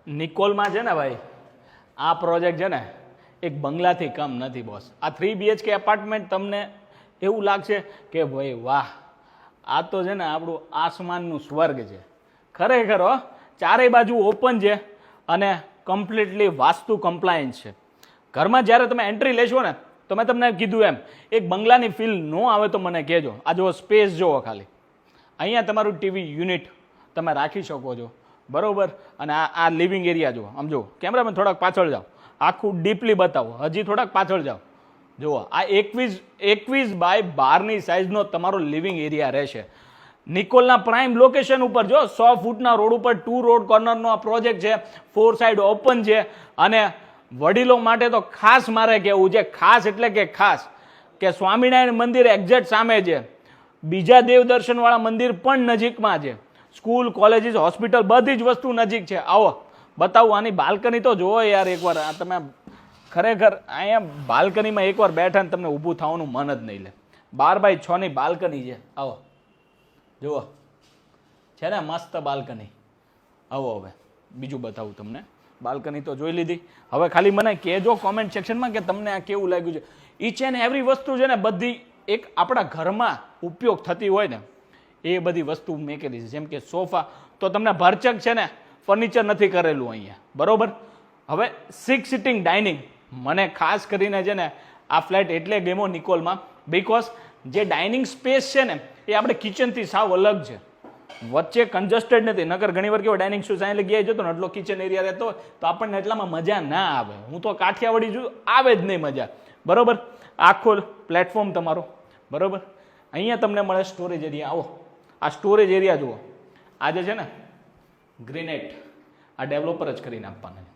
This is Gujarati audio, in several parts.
નિકોલમાં છે ને ભાઈ, આ પ્રોજેક્ટ છે ને એક બંગલાથી કમ નથી બોસ. આ 3 BHK એપાર્ટમેન્ટ તમને એવું લાગશે કે ભાઈ વાહ, આ તો છે ને આપણું આસમાનનું સ્વર્ગ છે. ખરેખર હો, ચારેય બાજુ ઓપન છે અને કમ્પ્લીટલી વાસ્તુ કમ્પ્લાયન્સ છે. ઘરમાં જ્યારે તમે એન્ટ્રી લેશો ને તો મેં તમને કીધું એમ એક બંગલાની ફીલ ન આવે તો મને કહેજો. આ જુઓ સ્પેસ જુઓ ખાલી, અહીંયા તમારું ટીવી યુનિટ તમે રાખી શકો છો બરોબર. અને આ લિવિંગ એરિયા જુઓ, આમ જુઓ કેમેરામેન થોડાક પાછળ જાઓ, આખું ડીપલી બતાવો, હજી થોડાક પાછળ જાઓ. જુઓ આ 21 બાય 12ની સાઇઝનો તમારો લિવિંગ એરિયા રહેશે. નિકોલના પ્રાઇમ લોકેશન ઉપર જો 100 ફૂટના રોડ ઉપર 2 રોડ કોર્નરનો આ પ્રોજેક્ટ છે, 4 સાઇડ ઓપન છે. અને વડીલો માટે તો ખાસ મારે કહેવું છે, ખાસ એટલે કે ખાસ, કે સ્વામિનારાયણ મંદિર એક્ઝેક્ટ સામે છે, બીજા દેવદર્શનવાળા મંદિર પણ નજીકમાં છે, સ્કૂલ કોલેજીસ હોસ્પિટલ બધી જ વસ્તુ નજીક છે. આવો બતાવું, આની બાલ્કની તો જુઓ યાર એકવાર. આ તમે ખરેખર અહીંયા બાલ્કનીમાં એકવાર બેઠા ને તમને ઊભું થવાનું મન જ નહીં લે. 12 બાય 6ની બાલ્કની છે. આવો જુઓ, છે ને મસ્ત બાલ્કની. આવો હવે બીજું બતાવું તમને. બાલ્કની તો જોઈ લીધી. હવે ખાલી મને કહેજો કોમેન્ટ સેક્શનમાં કે તમને આ કેવું લાગ્યું છે. ઈચ એન્ડ એવરી વસ્તુ છે ને બધી એક આપણા ઘરમાં ઉપયોગ થતી હોય ને એ બધી વસ્તુ મેકેલી છે. જેમ કે સોફા તો તમને ભરચક છે ને ફર્નિચર નથી કરેલું અહીંયા બરોબર. હવે 6 સિટિંગ ડાઇનિંગ મને ખાસ કરીને છે ને આ ફ્લેટ એટલે ગમ્યો નિકોલમાં, બિકોઝ જે ડાઇનિંગ સ્પેસ છે ને એ આપણે કિચનથી સાવ અલગ છે, વચ્ચે કન્જસ્ટેડ નથી. નકર ઘણી વાર કેવો ડાઇનિંગ સ્પેસ અહીંયા ગયા જતો ને એટલો કિચન એરિયા રહેતો હોય તો આપણને એટલામાં મજા ના આવે. હું તો કાઠિયાવાડી છું, આવે જ નહીં મજા બરોબર. આખો પ્લેટફોર્મ તમારો બરોબર. અહીંયા તમને મળે સ્ટોરેજ એરિયા. આવો આ સ્ટોરેજ એરિયા જુઓ, આજે છે ને ગ્રેનાઇટ આ ડેવલપર જ કરીને આપવાના.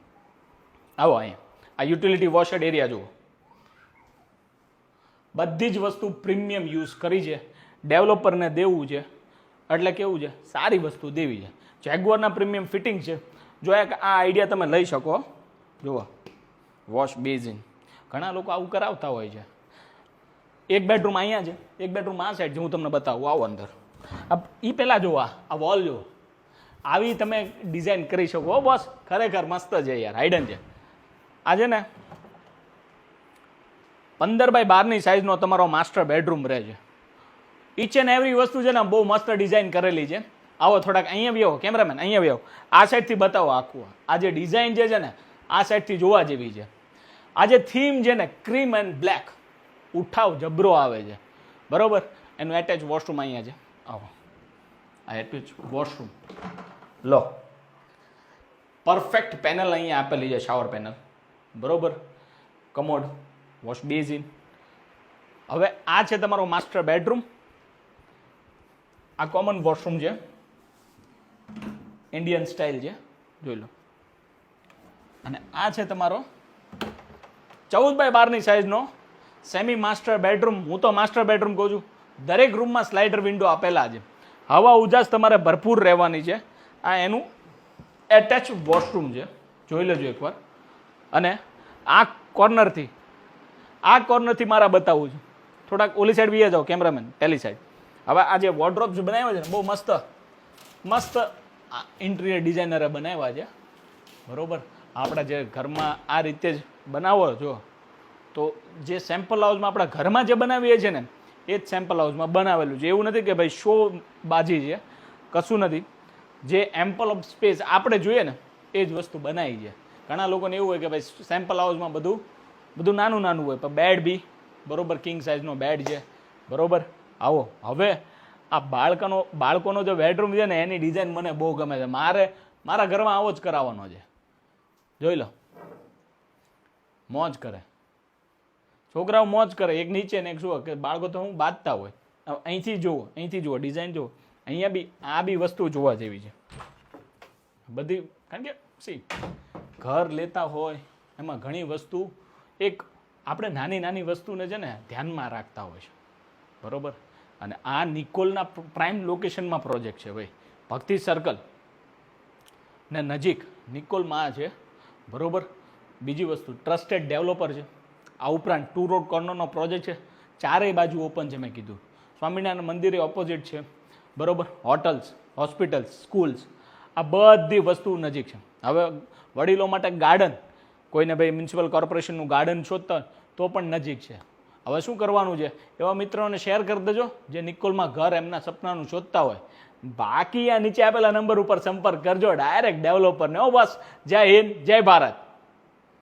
આવો અહીંયા આ યુટિલિટી વોશેડ એરિયા જુઓ, બધી જ વસ્તુ પ્રીમિયમ યુઝ કરી છે, ડેવલપરને દેવું છે એટલે કેવું છે સારી વસ્તુ દેવી છે. જેગુઆરના પ્રીમિયમ ફિટિંગ છે. જો એક આ આઈડિયા તમે લઈ શકો. જુઓ વોશ બેઝિન, ઘણા લોકો આવું કરાવતા હોય છે. એક બેડરૂમ અહીંયા છે, એક બેડરૂમ આ સાઈડ છે. હું તમને બતાવું, આવો અંદર. એ પહેલાં જુઓ આ વોલ જુઓ, આવી તમે ડિઝાઇન કરી શકો બોસ. ખરેખર મસ્ત છે યાર, હાઇડન છે. આ છે ને 15 બાય 12ની સાઇઝનો તમારો માસ્ટર બેડરૂમ રહે છે. ઈચ એન્ડ એવરી વસ્તુ છે ને બહુ મસ્ત ડિઝાઇન કરેલી છે. આવો થોડાક અહીંયા બી આવો, કેમેરામેન અહીંયા બી આવો, આ સાઈડથી બતાવો આખું. આ જે ડિઝાઇન જે છે ને આ સાઈડથી જોવા જેવી છે. આ જે થીમ છે ને ક્રીમ એન્ડ બ્લેક, ઉઠાવ જબરો આવે છે બરોબર. એનું એટેચ વોશરૂમ અહીંયા છે. આવો આ એટેચ વોશરૂમ લો, પરફેક્ટ પેનલ અહીંયા આપેલી છે, શાવર પેનલ બરોબર. Commode, wash basin. હવે આ છે તમારો માસ્ટર બેડરૂમ. આ કોમન વોશરૂમ છે, ઇન્ડિયન સ્ટાઇલ છે, જોઈ લો. અને આ છે તમારો 14 બાય 12ની સાઇઝનો સેમી માસ્ટર બેડરૂમ. હું તો માસ્ટર બેડરૂમ કહું છું. દરેક રૂમમાં સ્લાઇડર વિન્ડો આપેલા છે, હવા ઉજાસ તમારે ભરપૂર રહેવાની છે. આ એનું એટેચ વોશરૂમ છે, જોઈ લેજો એકવાર. અને આ કોર્નરથી મારા બતાવું છું. થોડાક ઓલી સાઈડ બી જાઓ કેમેરામેન, પેલી સાઈડ. હવે આ જે વોર્ડરોબ્સ બનાવ્યા છે ને બહુ મસ્ત ઇન્ટિરિયર ડિઝાઇનરે બનાવ્યા છે બરોબર. આપણા જે ઘરમાં આ રીતે જ બનાવો છો તો જે સેમ્પલ હાઉસમાં આપણા ઘરમાં જે બનાવીએ છીએ ને એ જ સેમ્પલ હાઉસમાં બનાવેલું છે. એવું નથી કે ભાઈ શો બાજી છે, કશું નથી. જે એમ્પલ ઓફ સ્પેસ આપણે જોઈએ ને એ જ વસ્તુ બનાવી છે. ઘણા લોકોને એવું હોય કે ભાઈ સેમ્પલ હાઉસમાં બધું નાનું હોય, પણ બેડ બી બરોબર કિંગ સાઇઝનો બેડ છે બરોબર. આવો હવે આ બાળકોનો જે બેડરૂમ છે ને એની ડિઝાઇન મને બહુ ગમે છે. મારા ઘરમાં આવો જ કરાવવાનો છે. જોઈ લો, મોજ કરે છોકરાઓ, મોજ કરે. એક નીચે ને એક શું કે બાળકો તો હું બાંધતા હોય. અહીંથી જુઓ ડિઝાઇન જુઓ. અહીંયા બી આ બી વસ્તુ જોવા જેવી છે બધી. કારણ કે ઘર લેતા હોય એમાં ઘણી વસ્તુ એક આપણે નાની વસ્તુને છે ને ધ્યાનમાં રાખતા હોય છે બરોબર. અને આ નિકોલના પ્રાઇમ લોકેશનમાં પ્રોજેક્ટ છે ભાઈ, ભક્તિ સર્કલ ને નજીક નિકોલમાં છે બરોબર. બીજી વસ્તુ ટ્રસ્ટેડ ડેવલપર છે. આ ઉપરાંત 2 રોડ કોર્નરનો પ્રોજેક્ટ છે, ચારેય બાજુ ઓપન છે. મેં કીધું સ્વામિનારાયણ મંદિરે ઓપોઝિટ છે બરોબર. હોટલ્સ, હોસ્પિટલ્સ, સ્કૂલ્સ આ બધી વસ્તુ નજીક છે. હવે વડીલો માટે ગાર્ડન, કોઈને ભાઈ મ્યુનિસિપલ કોર્પોરેશનનું ગાર્ડન શોધતા હોય તો પણ નજીક છે. હવે શું કરવાનું છે, એવા મિત્રોને શેર કરી દેજો જે નિકોલમાં ઘર એમના સપનાનું શોધતા હોય. બાકી આ નીચે આપેલા નંબર ઉપર સંપર્ક કરજો ડાયરેક્ટ ડેવલપરને. બસ જય હિન્દ, જય ભારત.